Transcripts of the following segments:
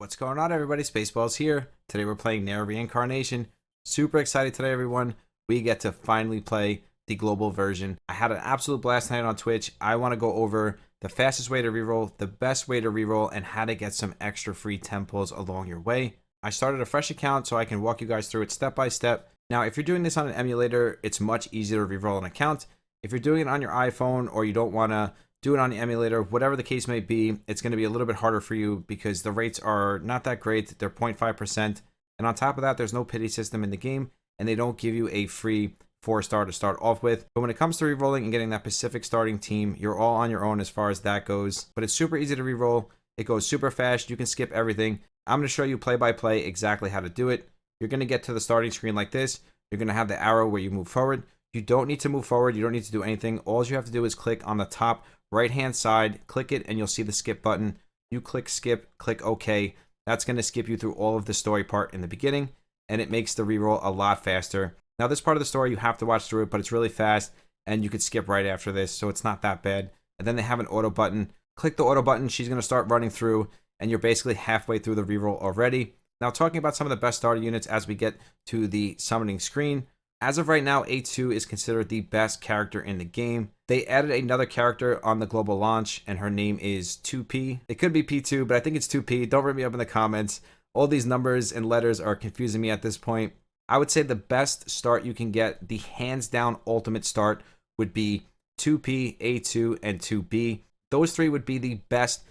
What's going on, everybody? Spaceballs here. Today we're playing Nier Reincarnation. Super excited today, everyone. We get to finally play the global version. I had an absolute blast tonight on Twitch. I want to go over the fastest way to reroll, the best way to reroll, and how to get some extra free temples along your way. I started a fresh account so I can walk you guys through it step by step. Now, if you're doing this on an emulator, it's much easier to reroll an account. If you're doing it on your iPhone or you don't want to do it on the emulator, whatever the case may be, it's going to be a little bit harder for you because the rates are not that great. They're 0.5%. And on top of that, there's no pity system in the game, and they don't give you a free 4-star to start off with. But when it comes to rerolling and getting that Pacific starting team, you're all on your own as far as that goes. But it's super easy to reroll. It goes super fast. You can skip everything. I'm going to show you play by play exactly how to do it. You're going to get to the starting screen like this. You're going to have the arrow where you move forward. You don't need to move forward. You don't need to do anything. All you have to do is click on the top right hand side, click it, and you'll see the skip button. You click skip, click OK. That's going to skip you through all of the story part in the beginning, and it makes the reroll a lot faster. Now, this part of the story, you have to watch through it, but it's really fast, and you could skip right after this, so it's not that bad. And then they have an auto button. Click the auto button. She's going to start running through, and you're basically halfway through the reroll already. Now, talking about some of the best starter units as we get to the summoning screen. As of right now, A2 is considered the best character in the game. They added another character on the global launch, and her name is 2P. It could be P2, but I think it's 2P. Don't rip me up in the comments. All these numbers and letters are confusing me at this point. I would say the best start you can get, the hands down ultimate start, would be 2P, A2, and 2B. Those three would be the best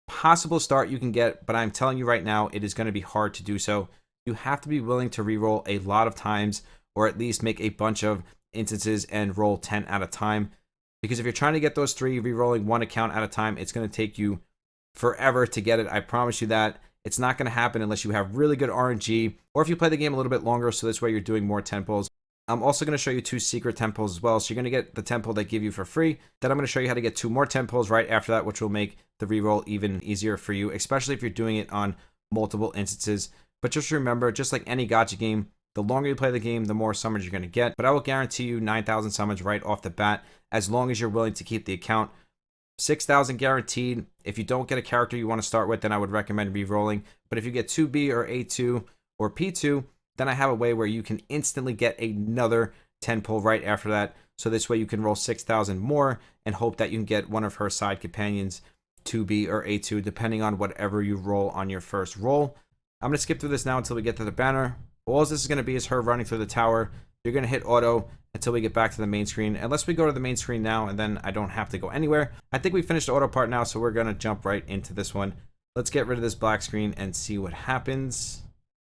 possible start you can get, but I'm telling you right now, it is going to be hard to do so. You have to be willing to reroll a lot of times, or at least make a bunch of instances and roll 10 at a time. Because if you're trying to get those three, rerolling one account at a time, it's going to take you forever to get it. I promise you that. It's not going to happen unless you have really good RNG, or if you play the game a little bit longer, so this way you're doing more temples. I'm also going to show you 2 secret temples as well. So you're going to get the temple they give you for free. Then I'm going to show you how to get 2 more temples right after that, which will make the reroll even easier for you, especially if you're doing it on multiple instances. But just remember, just like any gacha game, the longer you play the game, the more summons you're going to get. But I will guarantee you 9,000 summons right off the bat, as long as you're willing to keep the account. 6,000 guaranteed. If you don't get a character you want to start with, then I would recommend re-rolling. But if you get 2B or A2 or P2, then I have a way where you can instantly get another 10 pull right after that. So this way you can roll 6,000 more and hope that you can get one of her side companions, 2B or A2, depending on whatever you roll on your first roll. I'm going to skip through this now until we get to the banner. All this is going to be is her running through the tower. You're going to hit auto until we get back to the main screen. Unless we go to the main screen now, and then I don't have to go anywhere. I think we finished the auto part now, so we're going to jump right into this one. Let's get rid of this black screen and see what happens.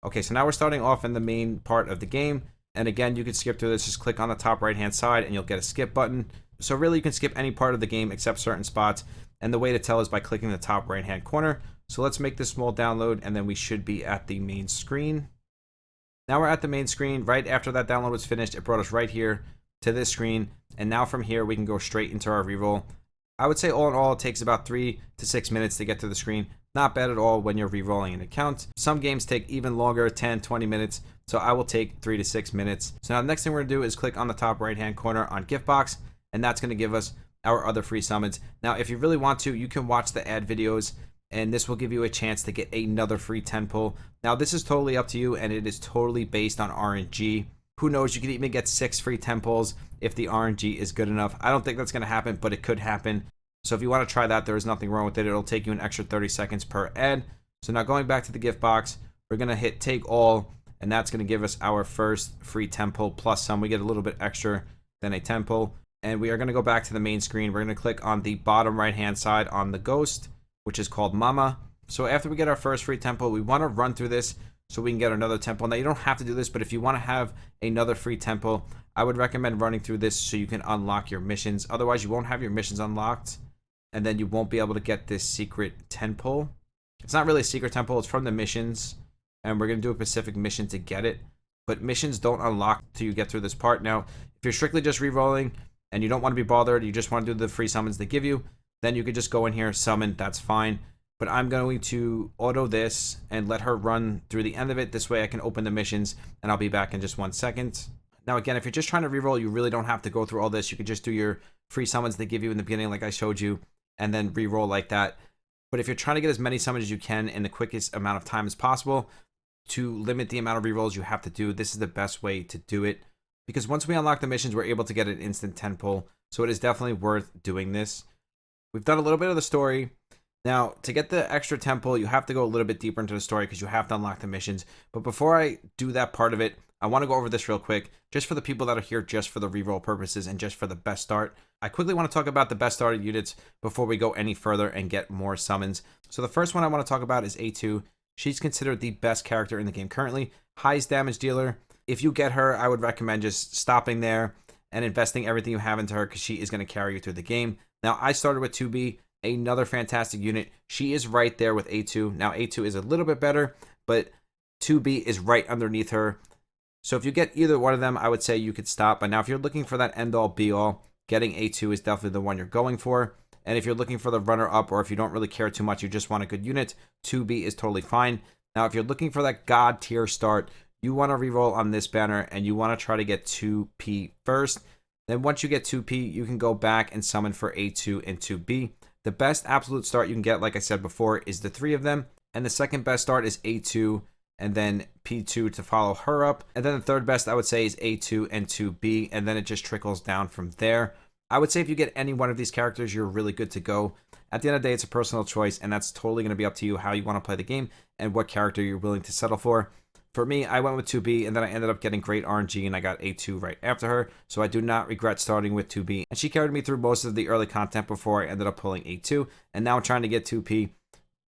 Okay, so now we're starting off in the main part of the game. And again, you can skip through this. Just click on the top right-hand side, and you'll get a skip button. So really, you can skip any part of the game except certain spots. And the way to tell is by clicking the top right-hand corner. So let's make this small download, and then we should be at the main screen. Now we're at the main screen. Right after that download was finished, it brought us right here to this screen. And now from here, we can go straight into our reroll. I would say all in all, it takes about 3 to 6 minutes to get to the screen. Not bad at all when you're rerolling an account. Some games take even longer, 10, 20 minutes. So I will take 3 to 6 minutes. So now the next thing we're going to do is click on the top right-hand corner on gift box. And that's going to give us our other free summons. Now, if you really want to, you can watch the ad videos, and this will give you a chance to get another free 10 pull. Now, this is totally up to you, and it is totally based on RNG. Who knows, you could even get 6 free 10 pulls if the RNG is good enough. I don't think that's going to happen, but it could happen. So if you want to try that, there is nothing wrong with it. It'll take you an extra 30 seconds per ad. So now going back to the gift box, we're going to hit take all, and that's going to give us our first free 10 pull plus some. We get a little bit extra than a 10 pull. And we are going to go back to the main screen. We're going to click on the bottom right-hand side on the ghost, which is called Mama. So after we get our first free temple, we want to run through this so we can get another temple. Now, you don't have to do this, but if you want to have another free temple, I would recommend running through this so you can unlock your missions. Otherwise, you won't have your missions unlocked, and then you won't be able to get this secret temple. It's not really a secret temple. It's from the missions, and we're going to do a specific mission to get it. But missions don't unlock till you get through this part. Now, if you're strictly just re-rolling and you don't want to be bothered, you just want to do the free summons they give you, then you could just go in here, summon, that's fine. But I'm going to auto this and let her run through the end of it. This way I can open the missions, and I'll be back in just 1 second. Now again, if you're just trying to reroll, you really don't have to go through all this. You could just do your free summons they give you in the beginning like I showed you, and then reroll like that. But if you're trying to get as many summons as you can in the quickest amount of time as possible to limit the amount of rerolls you have to do, this is the best way to do it. Because once we unlock the missions, we're able to get an instant 10 pull. So it is definitely worth doing this. We've done a little bit of the story. Now, to get the extra temple, you have to go a little bit deeper into the story because you have to unlock the missions. But before I do that part of it, I want to go over this real quick, just for the people that are here just for the reroll purposes and just for the best start. I quickly want to talk about the best starter units before we go any further and get more summons. So the first one I want to talk about is A2. She's considered the best character in the game currently. Highest damage dealer. If you get her, I would recommend just stopping there and investing everything you have into her because she is going to carry you through the game. Now, I started with 2B. Another fantastic unit. She is right there with A2. Now, A2 is a little bit better, but 2B is right underneath her. So if you get either one of them, I would say you could stop. But now if you're looking for that end-all, be-all, getting A2 is definitely the one you're going for. And if you're looking for the runner-up, or if you don't really care too much, you just want a good unit, 2B is totally fine. Now, if you're looking for that God tier start, you want to reroll on this banner, and you want to try to get 2P first. Then once you get 2P, you can go back and summon for A2 and 2B. The best absolute start you can get, like I said before, is the 3 of them. And the second best start is A2 and then P2 to follow her up. And then the third best, I would say, is A2 and 2B. And then it just trickles down from there. I would say if you get any one of these characters, you're really good to go. At the end of the day, it's a personal choice. And that's totally going to be up to you how you want to play the game and what character you're willing to settle for. For me, I went with 2B, and then I ended up getting great RNG, and I got A2 right after her, so I do not regret starting with 2B. And she carried me through most of the early content before I ended up pulling A2, and now I'm trying to get 2P.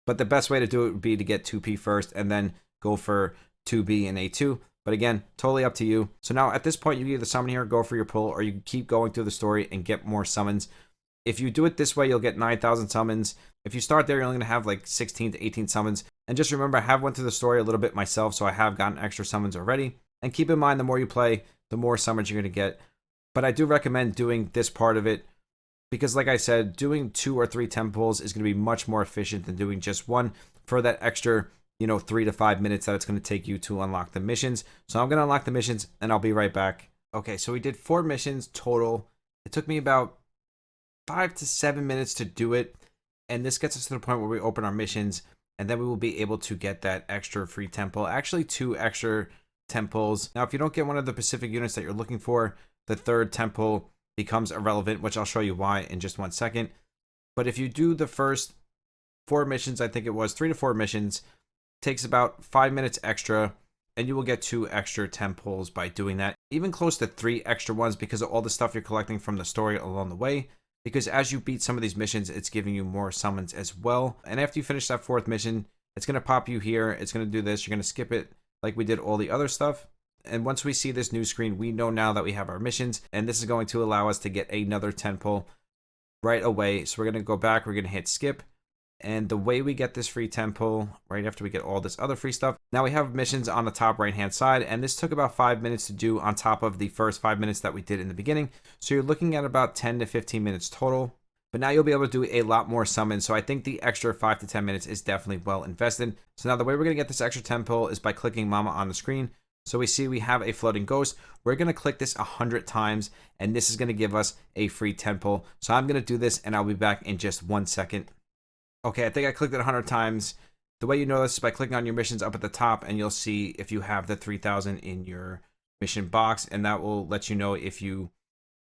But the best way to do it would be to get 2P first, and then go for 2B and A2. But again, totally up to you. So now, at this point, you can either summon here, go for your pull, or you can keep going through the story and get more summons. If you do it this way, you'll get 9,000 summons. If you start there, you're only going to have like 16 to 18 summons. And just remember, I have went through the story a little bit myself, so I have gotten extra summons already. And keep in mind, the more you play, the more summons you're going to get. But I do recommend doing this part of it because, like I said, doing 2 or 3 temples is going to be much more efficient than doing just one for that extra, 3 to 5 minutes that it's going to take you to unlock the missions. So I'm going to unlock the missions, and I'll be right back. Okay, so we did 4 missions total. It took me about 5 to 7 minutes to do it. And this gets us to the point where we open our missions, and then we will be able to get that extra free temple. Actually, 2 extra temples. Now, if you don't get one of the specific units that you're looking for, the 3rd temple becomes irrelevant, which I'll show you why in just 1 second. But if you do the first 4 missions, I think it was 3 to 4 missions, takes about 5 minutes extra, and you will get 2 extra temples by doing that. Even close to 3 extra ones because of all the stuff you're collecting from the story along the way. Because as you beat some of these missions, it's giving you more summons as well. And after you finish that 4th mission, it's going to pop you here. It's going to do this. You're going to skip it like we did all the other stuff. And once we see this new screen, we know now that we have our missions. And this is going to allow us to get another temple right away. So we're going to go back. We're going to hit skip. And the way we get this free temple, right after we get all this other free stuff, now we have missions on the top right hand side, and this took about 5 minutes to do on top of the first 5 minutes that we did in the beginning. So you're looking at about 10 to 15 minutes total, but now you'll be able to do a lot more summons. So I think the extra 5 to 10 minutes is definitely well invested. So now the way we're going to get this extra temple is by clicking Mama on the screen. So we see we have a floating ghost. We're going to click this 100 times, and this is going to give us a free temple. So I'm going to do this, and I'll be back in just 1 second. Okay, I think I clicked it 100 times. The way you know this is by clicking on your missions up at the top, and you'll see if you have the 3,000 in your mission box, and that will let you know if you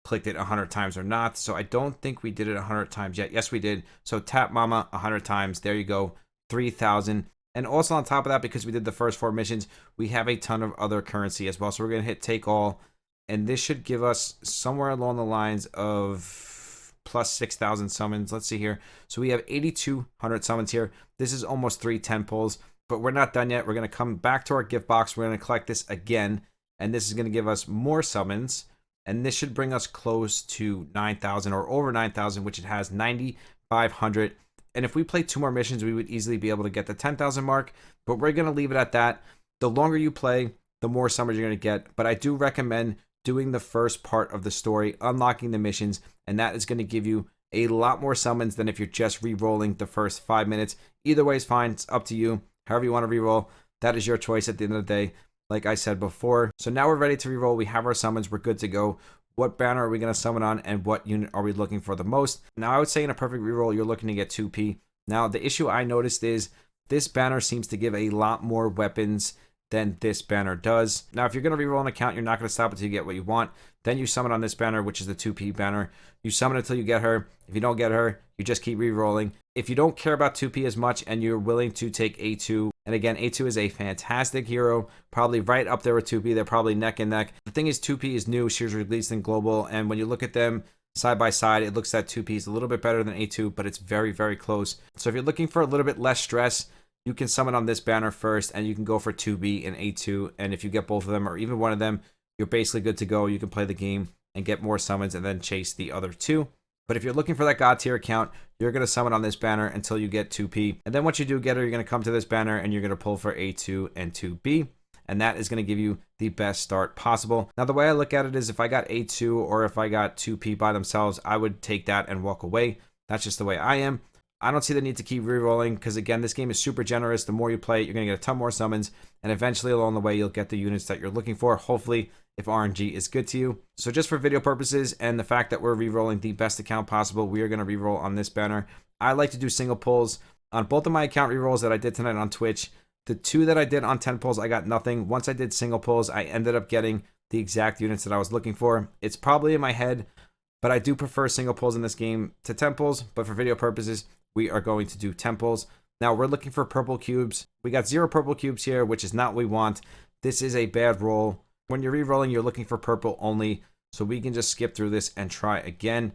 clicked it 100 times or not. So I don't think we did it 100 times yet. Yes, we did. So tap Mama 100 times. There you go, 3,000. And also on top of that, because we did the first 4 missions, we have a ton of other currency as well. So we're going to hit take all, and this should give us somewhere along the lines of plus 6,000 summons. Let's see here. So we have 8,200 summons here. This is almost 3 temples, but we're not done yet. We're going to come back to our gift box. We're going to collect this again, and this is going to give us more summons, and this should bring us close to 9,000 or over 9,000, which it has 9,500. And if we play 2 more missions, we would easily be able to get the 10,000 mark, but we're going to leave it at that. The longer you play, the more summons you're going to get, but I do recommend doing the first part of the story, unlocking the missions, and that is going to give you a lot more summons than if you're just re-rolling the first 5 minutes. Either way is fine. It's up to you. However you want to re-roll, that is your choice at the end of the day, like I said before. So now we're ready to re-roll. We have our summons. We're good to go. What banner are we going to summon on, and what unit are we looking for the most? Now, I would say in a perfect re-roll, you're looking to get 2P. Now, the issue I noticed is this banner seems to give a lot more weapons than this banner does. Now, if you're going to reroll an account, you're not going to stop until you get what you want. Then you summon on this banner, which is the 2P banner. You summon until you get her. If you don't get her, you just keep rerolling. If you don't care about 2P as much and you're willing to take A2, and again, A2 is a fantastic hero, probably right up there with 2P. They're probably neck and neck. The thing is, 2P is new. She was released in Global, and when you look at them side by side, it looks that 2P is a little bit better than A2, but it's very, very close. So if you're looking for a little bit less stress, you can summon on this banner first, and you can go for 2B and A2, and if you get both of them, or even one of them, you're basically good to go. You can play the game and get more summons and then chase the other two. But if you're looking for that God tier account, you're going to summon on this banner until you get 2P. And then once you do get her, you're going to come to this banner and you're going to pull for A2 and 2B. And that is going to give you the best start possible. Now, the way I look at it is if I got A2 or if I got 2P by themselves, I would take that and walk away. That's just the way I am. I don't see the need to keep rerolling because, again, this game is super generous. The more you play it, you're going to get a ton more summons. And eventually, along the way, you'll get the units that you're looking for. Hopefully, if RNG is good to you. So just for video purposes and the fact that we're rerolling the best account possible, we are going to reroll on this banner. I like to do single pulls. On both of my account rerolls that I did tonight on Twitch, the two that I did on 10 pulls, I got nothing. Once I did single pulls, I ended up getting the exact units that I was looking for. It's probably in my head, but I do prefer single pulls in this game to 10 pulls. But for video purposes, we are going to do 10 pulls. Now, we're looking for purple cubes. We got 0 purple cubes here, which is not what we want. This is a bad roll. When you're re-rolling, you're looking for purple only, so we can just skip through this and try again.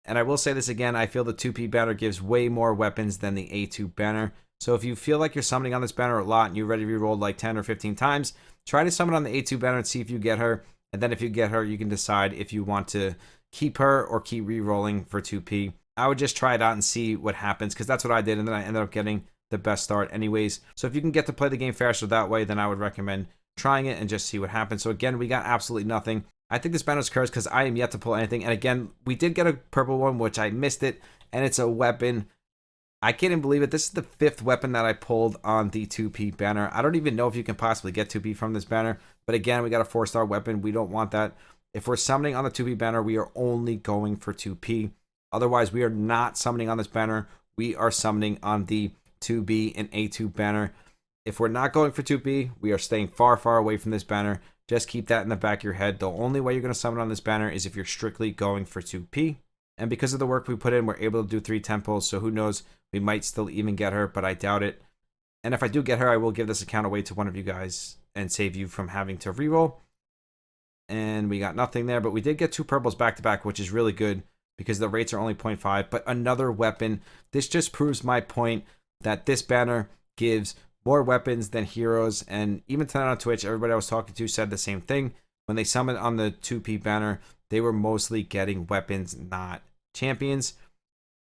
And I will say this again, I feel the 2P banner gives way more weapons than the A2 banner. So if you feel like you're summoning on this banner a lot and you're ready to re-roll like 10 or 15 times, try to summon on the A2 banner and see if you get her. And then if you get her, you can decide if you want to keep her or keep re-rolling for 2P. I would just try it out and see what happens, because that's what I did, and then I ended up getting the best start anyways. So if you can get to play the game faster that way, then I would recommend trying it and just see what happens. So again, we got absolutely nothing. I think this banner's cursed because I am yet to pull anything. And again, we did get a purple one, which I missed it, and it's a weapon. I can't even believe it. This is the 5th weapon that I pulled on the 2P banner. I don't even know if you can possibly get 2P from this banner. But again, we got a 4-star weapon. We don't want that. If we're summoning on the 2P banner, we are only going for 2P. Otherwise, we are not summoning on this banner. We are summoning on the 2B and A2 banner. If we're not going for 2P, we are staying far, far away from this banner. Just keep that in the back of your head. The only way you're going to summon on this banner is if you're strictly going for 2P. And because of the work we put in, we're able to do 3 temples. So who knows, we might still even get her, but I doubt it. And if I do get her, I will give this account away to one of you guys and save you from having to reroll. And we got nothing there, but we did get 2 purples back to back, which is really good because the rates are only 0.5. But another weapon. This just proves my point that this banner gives more weapons than heroes. And even tonight on Twitch, everybody I was talking to said the same thing. When they summoned on the 2P banner, they were mostly getting weapons, not champions.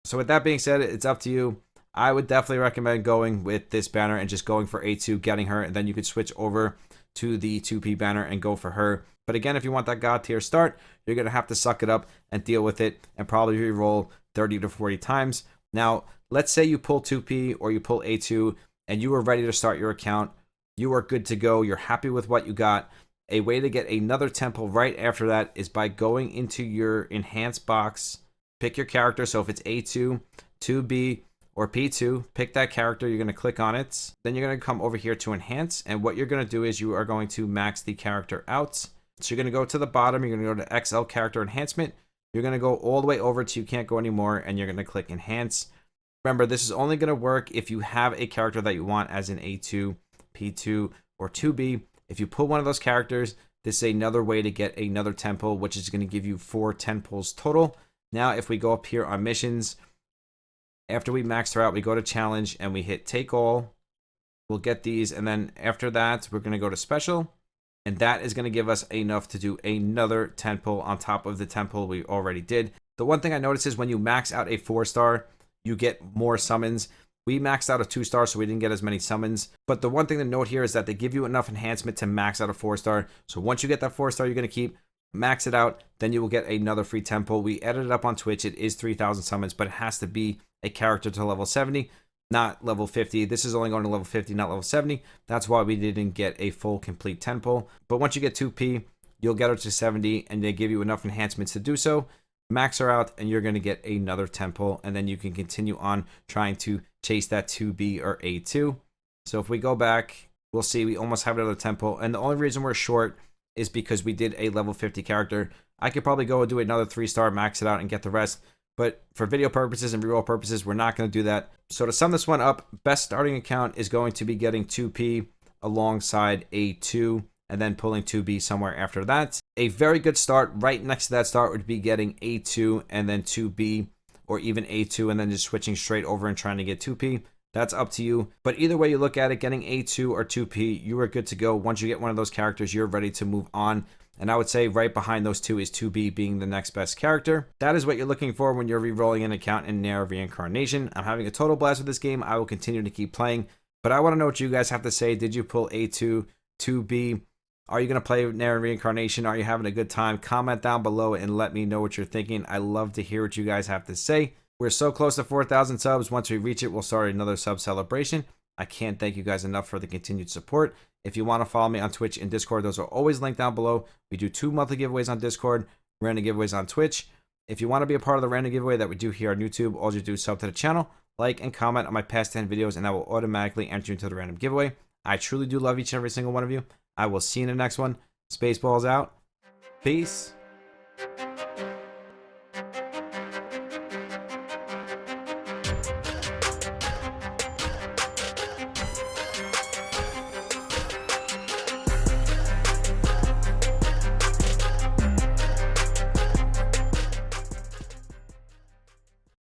So with that being said, it's up to you. I would definitely recommend going with this banner and just going for A2, getting her, and then you could switch over to the 2P banner and go for her. But again, if you want that God tier start, you're going to have to suck it up and deal with it and probably re-roll 30 to 40 times. Now, let's say you pull 2P or you pull A2 and you are ready to start your account. You are good to go. You're happy with what you got. A way to get another temple right after that is by going into your enhanced box, pick your character. So if it's A2, 2B, or P2, pick that character. You're going to click on it. Then you're going to come over here to enhance. And what you're going to do is you are going to max the character out. So you're going to go to the bottom. You're going to go to XL character enhancement. You're going to go all the way over to you can't go anymore. And you're going to click enhance. Remember, this is only going to work if you have a character that you want as an A2, P2, or 2B. If you pull one of those characters, this is another way to get another temple, which is going to give you 4 temples total. Now, if we go up here on missions, after we max her out, we go to challenge and we hit take all. We'll get these. And then after that, we're going to go to special. And that is going to give us enough to do another temple on top of the temple we already did. The one thing I noticed is when you max out a 4-star, you get more summons. We maxed out a 2-star, so we didn't get as many summons. But the one thing to note here is that they give you enough enhancement to max out a 4-star. So once you get that 4-star, you're going to keep, max it out, then you will get another free temple. We edited it up on Twitch. It is 3,000 summons, but it has to be a character to level 70, not level 50. This is only going to level 50, not level 70. That's why we didn't get a full complete temple. But once you get 2P, you'll get her to 70, and they give you enough enhancements to do so. max her out, and you're going to get another 10 pull, and then you can continue on trying to chase that 2B or A2. So if we go back, we'll see we almost have another 10 pull, and the only reason we're short is because we did a level 50 character. I could probably go and do another 3-star, max it out, and get the rest, but for video purposes and reroll purposes, we're not going to do that. So to sum this one up, best starting account is going to be getting 2P alongside A2, and then pulling 2B somewhere after that. A very good start right next to that start would be getting A2 and then 2B, or even A2 and then just switching straight over and trying to get 2P. That's up to you. But either way you look at it, getting A2 or 2P, you are good to go. Once you get one of those characters, you're ready to move on. And I would say right behind those two is 2B being the next best character. That is what you're looking for when you're re-rolling an account in Nier Reincarnation. I'm having a total blast with this game. I will continue to keep playing. But I want to know what you guys have to say. Did you pull A2, 2B? Are you going to play Nier Reincarnation? Are you having a good time? Comment down below and let me know what you're thinking. I love to hear what you guys have to say. We're so close to 4,000 subs. Once we reach it, we'll start another sub celebration. I can't thank you guys enough for the continued support. If you want to follow me on Twitch and Discord, those are always linked down below. We do 2 monthly giveaways on Discord, random giveaways on Twitch. If you want to be a part of the random giveaway that we do here on YouTube, all you do is sub to the channel, like, and comment on my past 10 videos, and that will automatically enter you into the random giveaway. I truly do love each and every single one of you. I will see you in the next one. Spaceballs out. Peace.